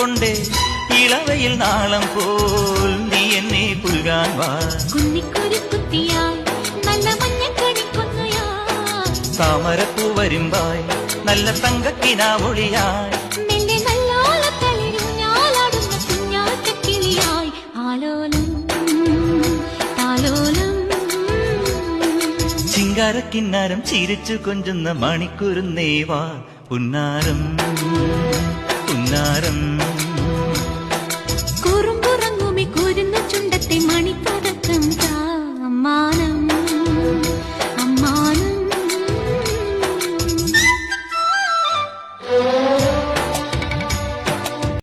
കൊണ്ടേ ഇളവയിൽ നാളം പോൽ നീ എന്നെ പുൽകാൻ വാ. കുന്നിക്കുരുക്കുത്തിയായി നല്ല മഞ്ഞക്കണിക്കൊന്നയായി താമരപ്പൂ വരുമ്പായി നല്ല തങ്കക്കിനാവൊളിയായി നിന്റെ നല്ലോലത്തളിരും ഞാലാടുന്ന കുഞ്ഞാറ്റക്കിളിയായി ആലോലം താലോലം ചിങ്കാരക്കിന്നാരം ചിരിച്ചു കൊഞ്ചുന്ന മണിക്കുരുന്നേവാ പുന്നാരം പുന്നാരം